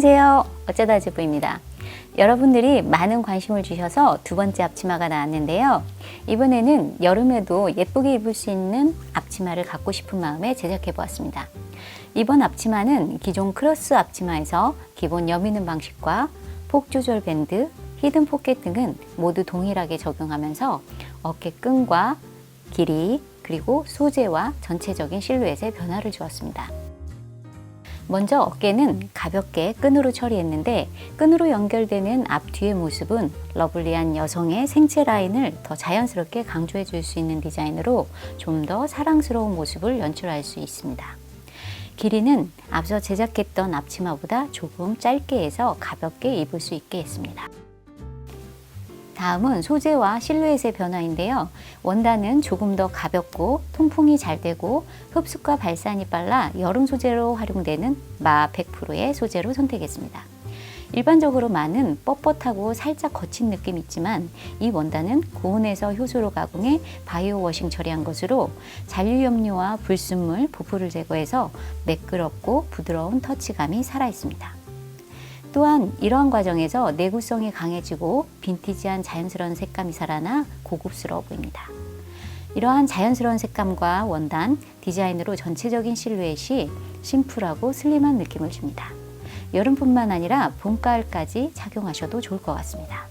안녕하세요. 어쩌다 주부입니다. 여러분들이 많은 관심을 주셔서 두 번째 앞치마가 나왔는데요. 이번에는 여름에도 예쁘게 입을 수 있는 앞치마를 갖고 싶은 마음에 제작해 보았습니다. 이번 앞치마는 기존 크로스 앞치마에서 기본 여미는 방식과 폭 조절 밴드, 히든 포켓 등은 모두 동일하게 적용하면서 어깨끈과 길이 그리고 소재와 전체적인 실루엣에 변화를 주었습니다. 먼저 어깨는 가볍게 끈으로 처리했는데 끈으로 연결되는 앞뒤의 모습은 러블리한 여성의 생체 라인을 더 자연스럽게 강조해 줄 수 있는 디자인으로 좀 더 사랑스러운 모습을 연출할 수 있습니다. 길이는 앞서 제작했던 앞치마보다 조금 짧게 해서 가볍게 입을 수 있게 했습니다. 다음은 소재와 실루엣의 변화인데요. 원단은 조금 더 가볍고 통풍이 잘 되고 흡수과 발산이 빨라 여름 소재로 활용되는 마 100%의 소재로 선택했습니다. 일반적으로 마는 뻣뻣하고 살짝 거친 느낌이 있지만 이 원단은 고온에서 효소로 가공해 바이오 워싱 처리한 것으로 잔류염료와 불순물, 부풀을 제거해서 매끄럽고 부드러운 터치감이 살아 있습니다. 또한 이러한 과정에서 내구성이 강해지고 빈티지한 자연스러운 색감이 살아나 고급스러워 보입니다. 이러한 자연스러운 색감과 원단, 디자인으로 전체적인 실루엣이 심플하고 슬림한 느낌을 줍니다. 여름뿐만 아니라 봄, 가을까지 착용하셔도 좋을 것 같습니다.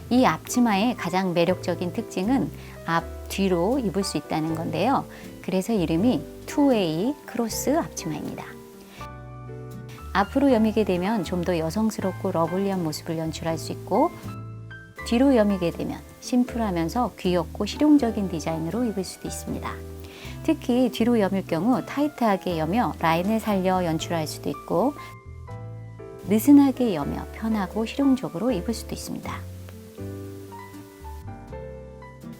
이 앞치마의 가장 매력적인 특징은 앞, 뒤로 입을 수 있다는 건데요. 그래서 이름이 투웨이 크로스 앞치마입니다. 앞으로 여미게 되면 좀 더 여성스럽고 러블리한 모습을 연출할 수 있고 뒤로 여미게 되면 심플하면서 귀엽고 실용적인 디자인으로 입을 수도 있습니다. 특히 뒤로 여밀 경우 타이트하게 여며 라인을 살려 연출할 수도 있고 느슨하게 여며 편하고 실용적으로 입을 수도 있습니다.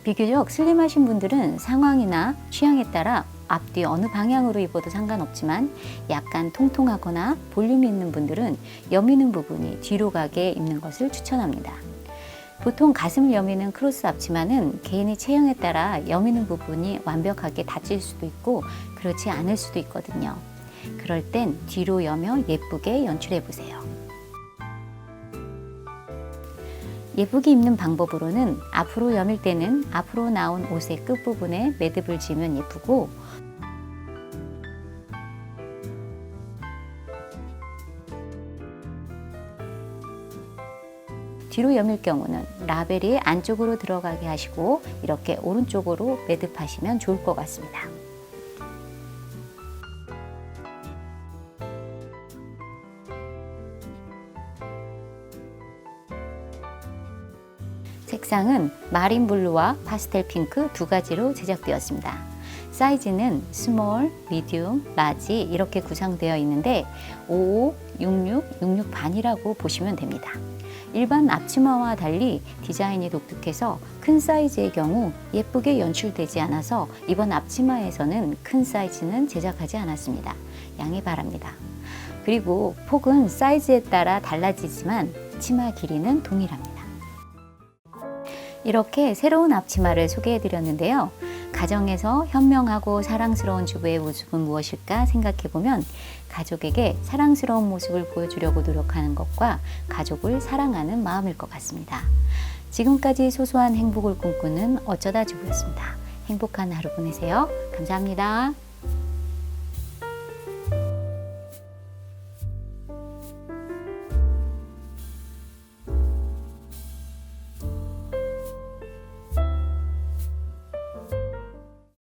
비교적 슬림하신 분들은 상황이나 취향에 따라 앞뒤 어느 방향으로 입어도 상관없지만 약간 통통하거나 볼륨이 있는 분들은 여미는 부분이 뒤로 가게 입는 것을 추천합니다. 보통 가슴을 여미는 크로스 앞치마는 개인의 체형에 따라 여미는 부분이 완벽하게 닫힐 수도 있고 그렇지 않을 수도 있거든요. 그럴 땐 뒤로 여며 예쁘게 연출해 보세요. 예쁘게 입는 방법으로는 앞으로 여밀 때는 앞으로 나온 옷의 끝부분에 매듭을 지으면 예쁘고 뒤로 여밀 경우는 라벨이 안쪽으로 들어가게 하시고 이렇게 오른쪽으로 매듭하시면 좋을 것 같습니다. 색상은 마린 블루와 파스텔 핑크 두 가지로 제작되었습니다. 사이즈는 스몰, 미디움, 라지 이렇게 구성되어 있는데 55, 66, 66 반이라고 보시면 됩니다. 일반 앞치마와 달리 디자인이 독특해서 큰 사이즈의 경우 예쁘게 연출되지 않아서 이번 앞치마에서는 큰 사이즈는 제작하지 않았습니다. 양해 바랍니다. 그리고 폭은 사이즈에 따라 달라지지만 치마 길이는 동일합니다. 이렇게 새로운 앞치마를 소개해 드렸는데요. 가정에서 현명하고 사랑스러운 주부의 모습은 무엇일까 생각해 보면 가족에게 사랑스러운 모습을 보여주려고 노력하는 것과 가족을 사랑하는 마음일 것 같습니다. 지금까지 소소한 행복을 꿈꾸는 어쩌다 주부였습니다. 행복한 하루 보내세요. 감사합니다.